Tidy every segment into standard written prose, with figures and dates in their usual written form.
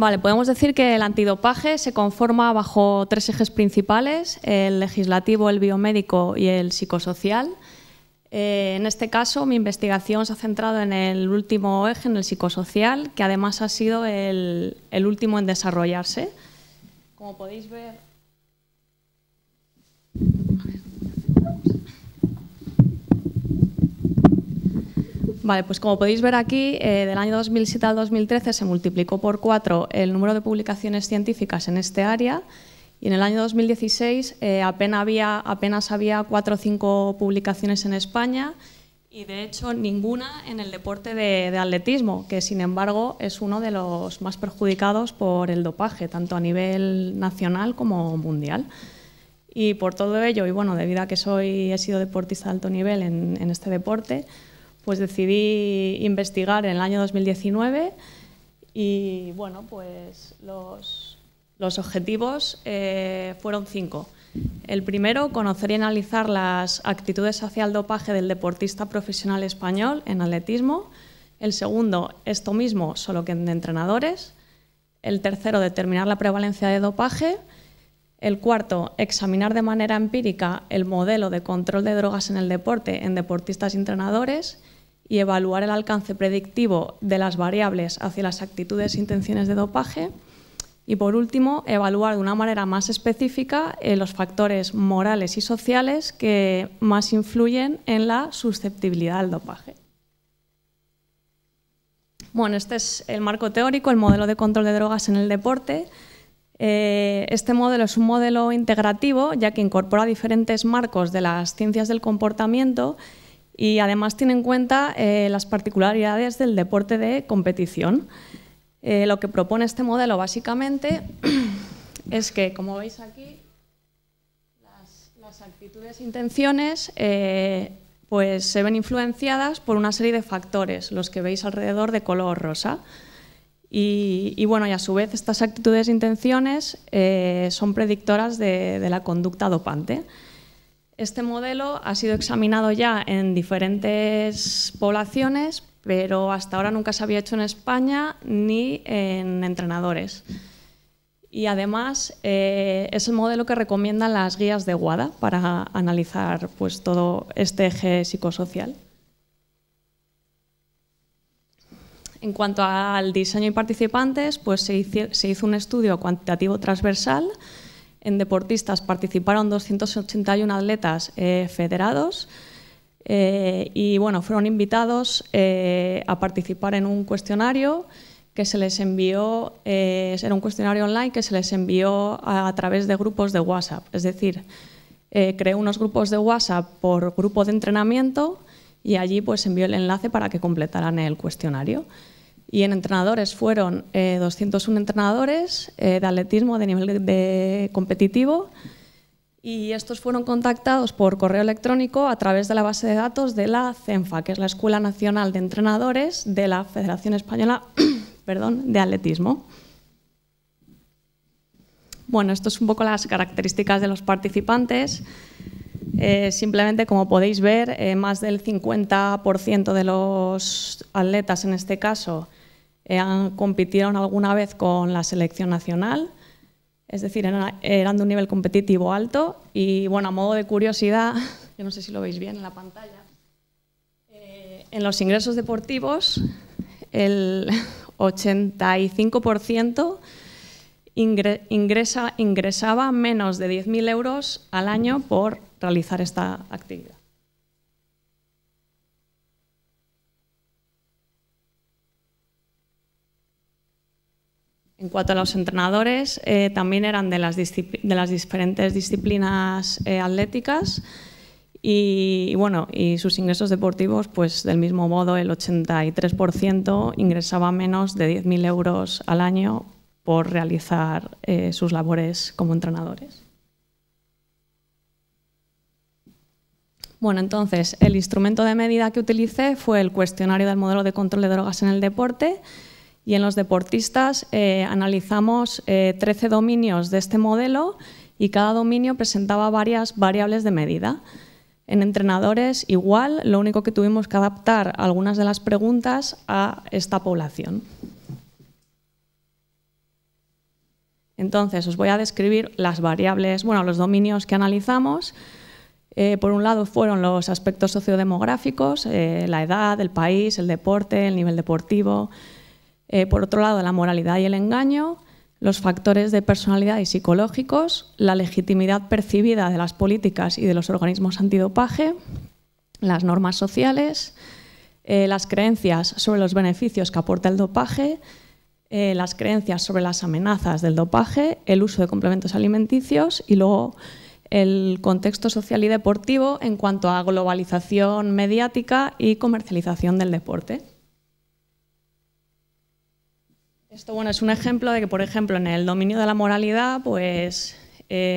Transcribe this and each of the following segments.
Vale, podemos decir que el antidopaje se conforma bajo tres ejes principales: el legislativo, el biomédico y el psicosocial. En este caso, mi investigación se ha centrado en el último eje, en el psicosocial, que además ha sido el último en desarrollarse. Como podéis ver, vale, pues como podéis ver aquí, del año 2007 al 2013 se multiplicó por 4 el número de publicaciones científicas en este área, y en el año 2016 apenas había 4 o 5 publicaciones en España, y de hecho ninguna en el deporte de atletismo, que sin embargo es uno de los más perjudicados por el dopaje, tanto a nivel nacional como mundial. Y por todo ello, y bueno, debido a que he sido deportista de alto nivel en este deporte, pues decidí investigar en el año 2019 y bueno, pues los objetivos fueron 5. El primero, conocer y analizar las actitudes hacia el dopaje del deportista profesional español en atletismo. El segundo, esto mismo, solo que en entrenadores. El tercero, determinar la prevalencia de dopaje. El cuarto, examinar de manera empírica el modelo de control de drogas en el deporte en deportistas y entrenadores, y evaluar el alcance predictivo de las variables hacia las actitudes e intenciones de dopaje. Y por último, evaluar de una manera más específica los factores morales y sociales que más influyen en la susceptibilidad al dopaje. Bueno, este es el marco teórico, el modelo de control de drogas en el deporte. Este modelo es un modelo integrativo, ya que incorpora diferentes marcos de las ciencias del comportamiento y además tiene en cuenta las particularidades del deporte de competición. Lo que propone este modelo básicamente es que, como veis aquí, las actitudes e intenciones pues se ven influenciadas por una serie de factores, los que veis alrededor de color rosa. Y bueno, y a su vez estas actitudes e intenciones son predictoras de la conducta dopante. Este modelo ha sido examinado ya en diferentes poblaciones, pero hasta ahora nunca se había hecho en España ni en entrenadores. Y además es el modelo que recomiendan las guías de WADA para analizar pues, todo este eje psicosocial. En cuanto al diseño y participantes, pues se hizo un estudio cuantitativo transversal. En deportistas participaron 281 atletas federados y bueno, fueron invitados a participar en un cuestionario que se les envió, era un cuestionario online que se les envió a través de grupos de WhatsApp. Es decir, creé unos grupos de WhatsApp por grupo de entrenamiento y allí pues envió el enlace para que completaran el cuestionario. Y en entrenadores fueron 201 entrenadores de atletismo de nivel competitivo, y estos fueron contactados por correo electrónico a través de la base de datos de la CENFA, que es la Escuela Nacional de Entrenadores de la Federación Española de Atletismo. Bueno, esto es un poco las características de los participantes. Simplemente, como podéis ver, más del 50% de los atletas, en este caso, compitieron alguna vez con la selección nacional, es decir, eran de un nivel competitivo alto. Y bueno, a modo de curiosidad, yo no sé si lo veis bien en la pantalla, en los ingresos deportivos el 85% ingresaba menos de 10.000 euros al año por realizar esta actividad. En cuanto a los entrenadores, también eran de las diferentes disciplinas atléticas, Y bueno, y sus ingresos deportivos, pues del mismo modo, el 83% ingresaba menos de 10.000 euros al año por realizar sus labores como entrenadores. Bueno, entonces, el instrumento de medida que utilicé fue el cuestionario del modelo de control de drogas en el deporte, y en los deportistas analizamos 13 dominios de este modelo y cada dominio presentaba varias variables de medida. En entrenadores, igual, lo único que tuvimos que adaptar algunas de las preguntas a esta población. Entonces, os voy a describir las variables, bueno, los dominios que analizamos. Por un lado fueron los aspectos sociodemográficos, la edad, el país, el deporte, el nivel deportivo. Por otro lado, la moralidad y el engaño, los factores de personalidad y psicológicos, la legitimidad percibida de las políticas y de los organismos antidopaje, las normas sociales, las creencias sobre los beneficios que aporta el dopaje, las creencias sobre las amenazas del dopaje, el uso de complementos alimenticios y luego el contexto social y deportivo en cuanto a globalización mediática y comercialización del deporte. Esto, bueno, es un ejemplo de que, por ejemplo, en el dominio de la moralidad, pues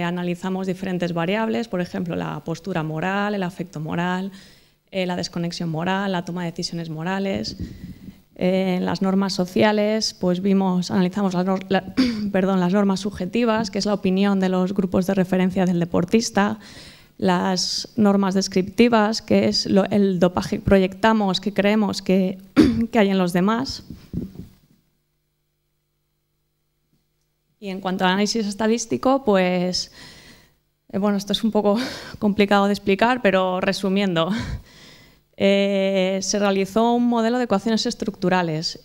analizamos diferentes variables, por ejemplo, la postura moral, el afecto moral, la desconexión moral, la toma de decisiones morales. En las normas sociales, pues analizamos las normas subjetivas, que es la opinión de los grupos de referencia del deportista, las normas descriptivas, que es el dopaje que proyectamos, que creemos que hay en los demás. Y en cuanto al análisis estadístico, pues, bueno, esto es un poco complicado de explicar, pero resumiendo, se realizó un modelo de ecuaciones estructurales,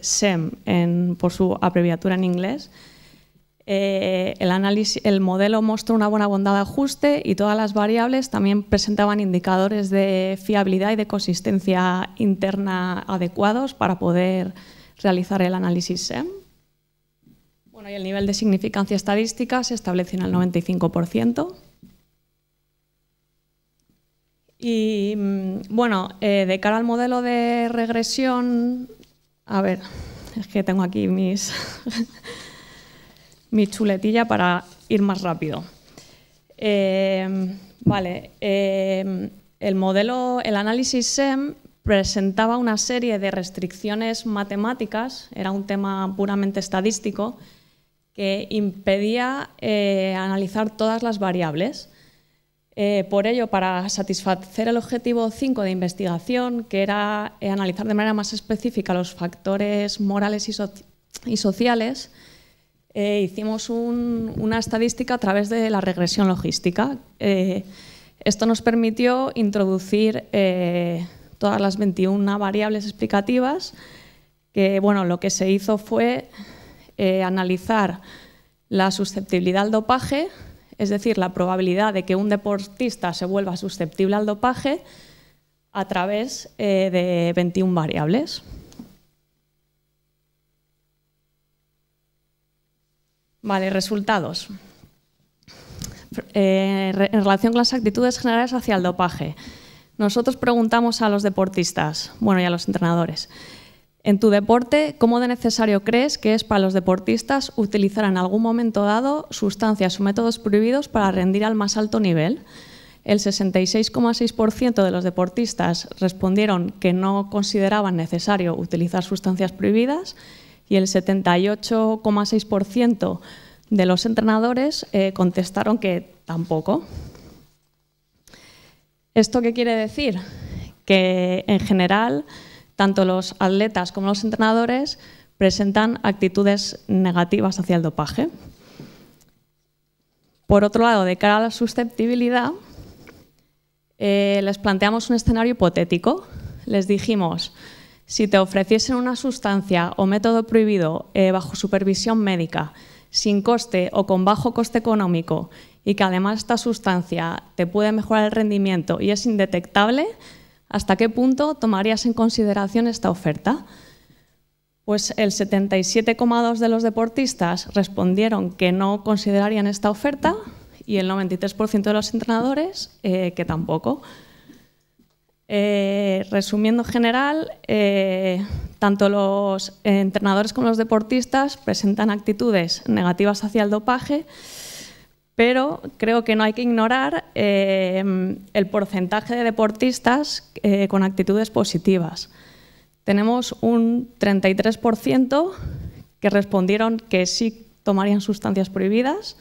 SEM, por su abreviatura en inglés. El modelo mostró una buena bondad de ajuste y todas las variables también presentaban indicadores de fiabilidad y de consistencia interna adecuados para poder realizar el análisis SEM. Bueno, y el nivel de significancia estadística se estableció en el 95%. Y bueno, de cara al modelo de regresión, a ver, es que tengo aquí mi chuletilla para ir más rápido. Vale, el análisis SEM presentaba una serie de restricciones matemáticas, era un tema puramente estadístico, que impedía analizar todas las variables. Por ello, para satisfacer el objetivo 5 de investigación, que era analizar de manera más específica los factores morales y sociales, hicimos una estadística a través de la regresión logística. Esto nos permitió introducir todas las 21 variables explicativas, que bueno, lo que se hizo fue analizar la susceptibilidad al dopaje, es decir, la probabilidad de que un deportista se vuelva susceptible al dopaje a través de 21 variables. Vale, resultados. En relación con las actitudes generales hacia el dopaje, nosotros preguntamos a los deportistas, bueno, y a los entrenadores, en tu deporte, ¿cómo de necesario crees que es para los deportistas utilizar en algún momento dado sustancias o métodos prohibidos para rendir al más alto nivel? El 66,6% de los deportistas respondieron que no consideraban necesario utilizar sustancias prohibidas y el 78,6% de los entrenadores contestaron que tampoco. ¿Esto qué quiere decir? Que en general tanto los atletas como los entrenadores presentan actitudes negativas hacia el dopaje. Por otro lado, de cara a la susceptibilidad, les planteamos un escenario hipotético. Les dijimos, si te ofreciesen una sustancia o método prohibido bajo supervisión médica, sin coste o con bajo coste económico, y que además esta sustancia te puede mejorar el rendimiento y es indetectable, ¿hasta qué punto tomarías en consideración esta oferta? Pues el 77,2% de los deportistas respondieron que no considerarían esta oferta y el 93% de los entrenadores que tampoco. Resumiendo en general, tanto los entrenadores como los deportistas presentan actitudes negativas hacia el dopaje, pero creo que no hay que ignorar el porcentaje de deportistas con actitudes positivas. Tenemos un 33% que respondieron que sí tomarían sustancias prohibidas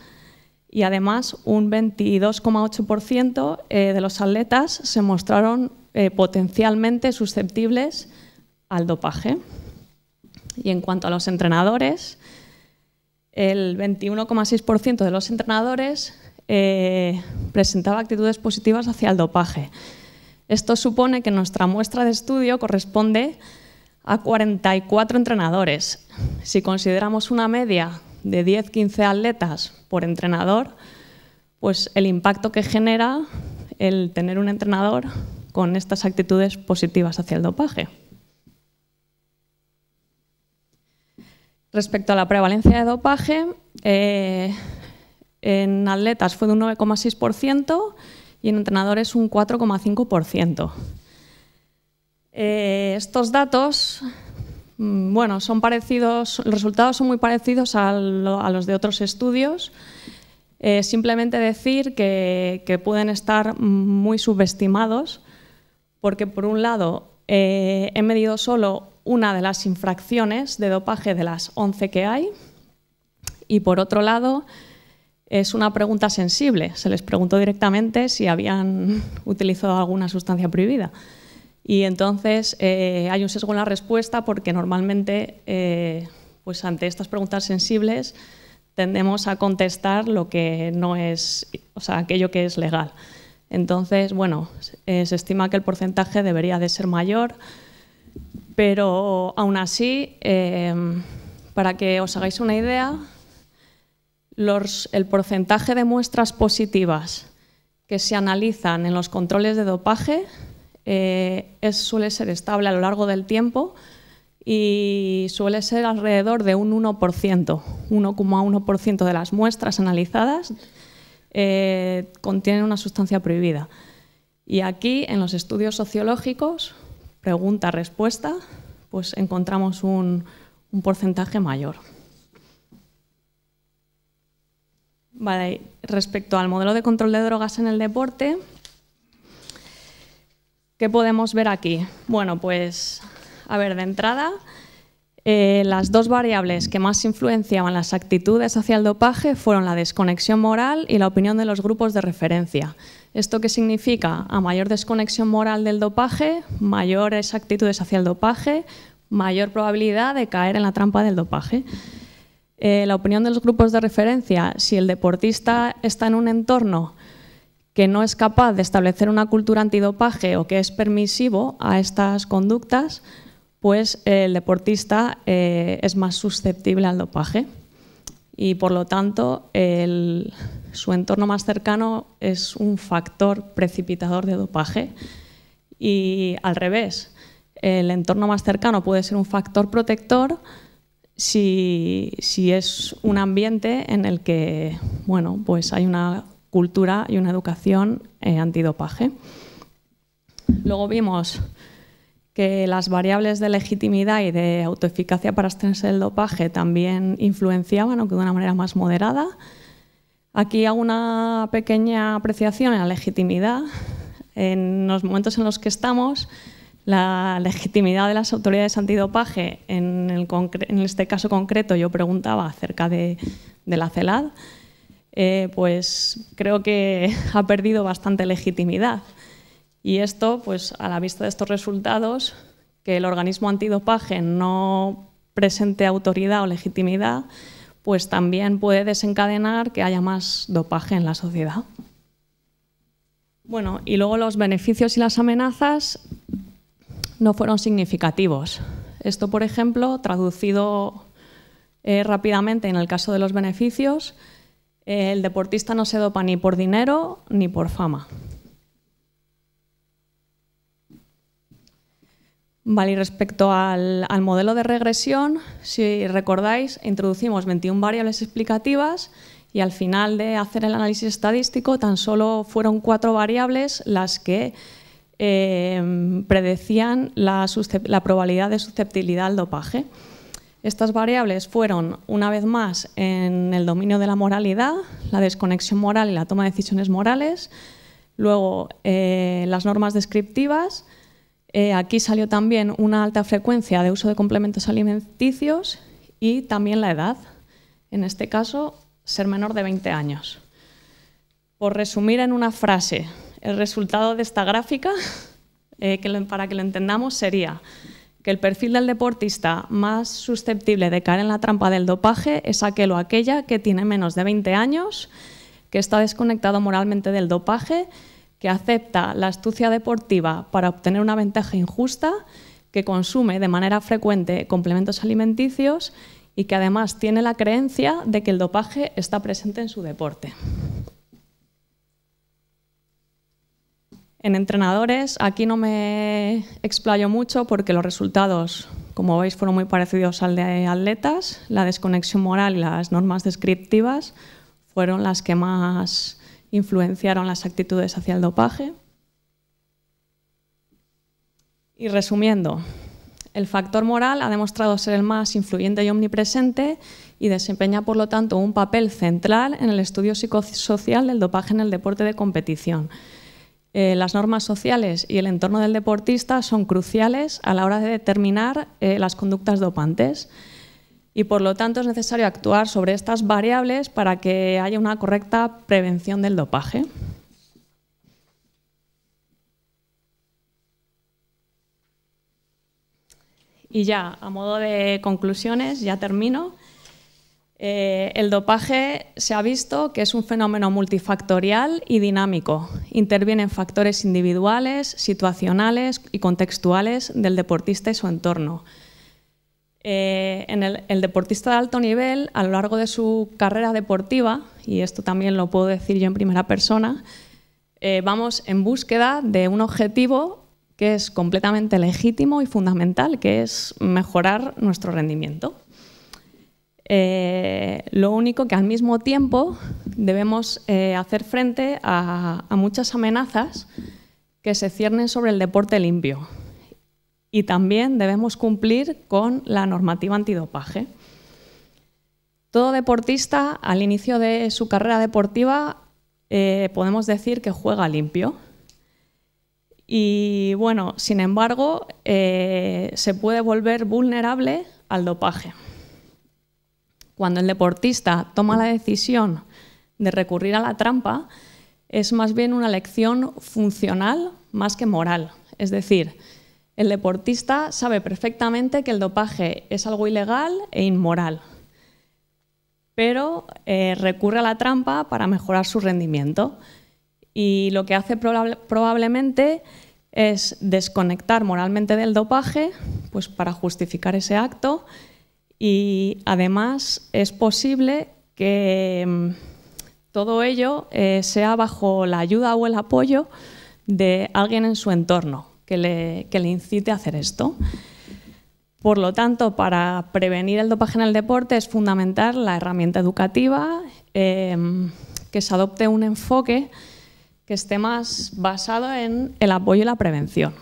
y además un 22,8% de los atletas se mostraron potencialmente susceptibles al dopaje. Y en cuanto a los entrenadores, el 21,6% de los entrenadores presentaba actitudes positivas hacia el dopaje. Esto supone que nuestra muestra de estudio corresponde a 44 entrenadores. Si consideramos una media de 10-15 atletas por entrenador, pues el impacto que genera el tener un entrenador con estas actitudes positivas hacia el dopaje. Respecto a la prevalencia de dopaje, en atletas fue de un 9,6% y en entrenadores un 4,5%. Estos datos, bueno, son parecidos, los resultados son muy parecidos a los de otros estudios. Simplemente decir que pueden estar muy subestimados, porque por un lado he medido solo una de las infracciones de dopaje de las 11 que hay y por otro lado es una pregunta sensible. Se les preguntó directamente si habían utilizado alguna sustancia prohibida. Y entonces hay un sesgo en la respuesta porque normalmente pues ante estas preguntas sensibles tendemos a contestar lo que no es, o sea, aquello que es legal. Entonces, bueno, se estima que el porcentaje debería de ser mayor, pero aún así, para que os hagáis una idea, el porcentaje de muestras positivas que se analizan en los controles de dopaje suele ser estable a lo largo del tiempo y suele ser alrededor de un 1%, 1,1% de las muestras analizadas contienen una sustancia prohibida. Y aquí, en los estudios sociológicos, pregunta-respuesta, pues encontramos un porcentaje mayor. Vale, respecto al modelo de control de drogas en el deporte, ¿qué podemos ver aquí? Bueno, pues, a ver, de entrada, las dos variables que más influenciaban las actitudes hacia el dopaje fueron la desconexión moral y la opinión de los grupos de referencia. ¿Esto qué significa? A mayor desconexión moral del dopaje, mayores actitudes hacia el dopaje, mayor probabilidad de caer en la trampa del dopaje. La opinión de los grupos de referencia, si el deportista está en un entorno que no es capaz de establecer una cultura antidopaje o que es permisivo a estas conductas, pues el deportista es más susceptible al dopaje y por lo tanto su entorno más cercano es un factor precipitador de dopaje y al revés, el entorno más cercano puede ser un factor protector si es un ambiente en el que bueno, pues hay una cultura y una educación antidopaje. Luego vimos que las variables de legitimidad y de autoeficacia para abstenerse del dopaje también influenciaban, aunque de una manera más moderada. Aquí hago una pequeña apreciación en la legitimidad. En los momentos en los que estamos, la legitimidad de las autoridades antidopaje, en este caso concreto yo preguntaba acerca de la CELAD, pues creo que ha perdido bastante legitimidad. Y esto, pues a la vista de estos resultados, que el organismo antidopaje no presente autoridad o legitimidad, pues también puede desencadenar que haya más dopaje en la sociedad. Bueno, y luego los beneficios y las amenazas no fueron significativos. Esto, por ejemplo, traducido rápidamente en el caso de los beneficios, el deportista no se dopa ni por dinero ni por fama. Vale, y respecto al modelo de regresión, si recordáis, introducimos 21 variables explicativas y al final de hacer el análisis estadístico tan solo fueron 4 variables las que predecían la probabilidad de susceptibilidad al dopaje. Estas variables fueron, una vez más, en el dominio de la moralidad, la desconexión moral y la toma de decisiones morales. Luego, las normas descriptivas. Aquí salió también una alta frecuencia de uso de complementos alimenticios y también la edad. En este caso, ser menor de 20 años. Por resumir en una frase, el resultado de esta gráfica, para que lo entendamos, sería que el perfil del deportista más susceptible de caer en la trampa del dopaje es aquel o aquella que tiene menos de 20 años, que está desconectado moralmente del dopaje, que acepta la astucia deportiva para obtener una ventaja injusta, que consume de manera frecuente complementos alimenticios y que además tiene la creencia de que el dopaje está presente en su deporte. En entrenadores, aquí no me explayo mucho porque los resultados, como veis, fueron muy parecidos al de atletas. La desconexión moral y las normas descriptivas fueron las que más influenciaron las actitudes hacia el dopaje. Y resumiendo, el factor moral ha demostrado ser el más influyente y omnipresente y desempeña, por lo tanto, un papel central en el estudio psicosocial del dopaje en el deporte de competición. Las normas sociales y el entorno del deportista son cruciales a la hora de determinar las conductas dopantes y, por lo tanto, es necesario actuar sobre estas variables para que haya una correcta prevención del dopaje. Y ya, a modo de conclusiones, ya termino. El dopaje se ha visto que es un fenómeno multifactorial y dinámico. Intervienen factores individuales, situacionales y contextuales del deportista y su entorno. El deportista de alto nivel, a lo largo de su carrera deportiva, y esto también lo puedo decir yo en primera persona, vamos en búsqueda de un objetivo que es completamente legítimo y fundamental, que es mejorar nuestro rendimiento. Lo único que al mismo tiempo debemos hacer frente a muchas amenazas que se ciernen sobre el deporte limpio y también debemos cumplir con la normativa antidopaje. Todo deportista al inicio de su carrera deportiva podemos decir que juega limpio y bueno, sin embargo se puede volver vulnerable al dopaje. Cuando el deportista toma la decisión de recurrir a la trampa, es más bien una elección funcional más que moral. Es decir, el deportista sabe perfectamente que el dopaje es algo ilegal e inmoral, pero recurre a la trampa para mejorar su rendimiento. Y lo que hace probablemente es desconectar moralmente del dopaje, pues para justificar ese acto. Y además es posible que todo ello sea bajo la ayuda o el apoyo de alguien en su entorno que le incite a hacer esto. Por lo tanto, para prevenir el dopaje en el deporte es fundamental la herramienta educativa, que se adopte un enfoque que esté más basado en el apoyo y la prevención.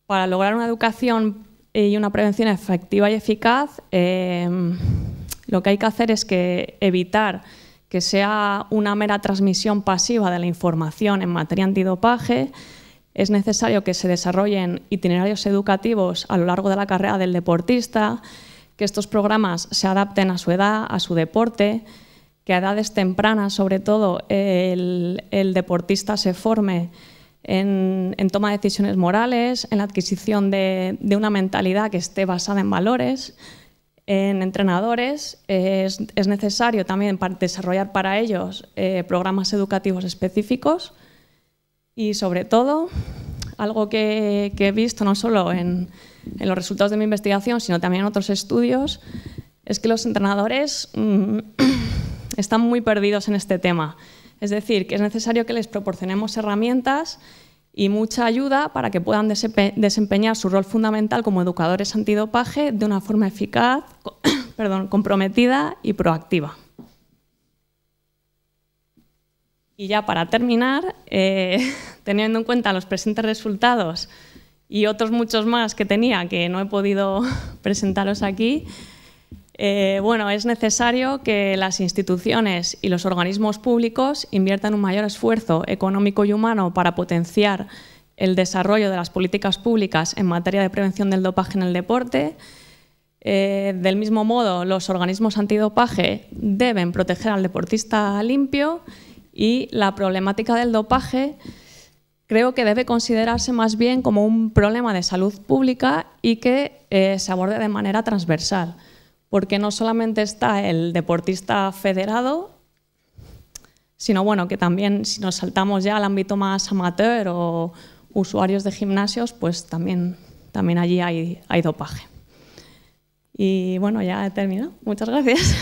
Para lograr una educación y una prevención efectiva y eficaz, lo que hay que hacer es evitar que sea una mera transmisión pasiva de la información en materia antidopaje. Es necesario que se desarrollen itinerarios educativos a lo largo de la carrera del deportista, que estos programas se adapten a su edad, a su deporte, que a edades tempranas, sobre todo, el deportista se forme en toma de decisiones morales, en la adquisición de una mentalidad que esté basada en valores. En entrenadores es necesario también desarrollar para ellos programas educativos específicos y, sobre todo, algo que he visto no solo en los resultados de mi investigación, sino también en otros estudios, es que los entrenadores están muy perdidos en este tema. Es decir, que es necesario que les proporcionemos herramientas y mucha ayuda para que puedan desempeñar su rol fundamental como educadores antidopaje de una forma eficaz, comprometida y proactiva. Y ya para terminar, teniendo en cuenta los presentes resultados y otros muchos más que tenía que no he podido presentaros aquí, bueno, es necesario que las instituciones y los organismos públicos inviertan un mayor esfuerzo económico y humano para potenciar el desarrollo de las políticas públicas en materia de prevención del dopaje en el deporte. Del mismo modo, los organismos antidopaje deben proteger al deportista limpio y la problemática del dopaje creo que debe considerarse más bien como un problema de salud pública y que se aborde de manera transversal, porque no solamente está el deportista federado, sino bueno, que también si nos saltamos ya al ámbito más amateur o usuarios de gimnasios, pues también allí hay dopaje. Y bueno, ya he terminado. Muchas gracias.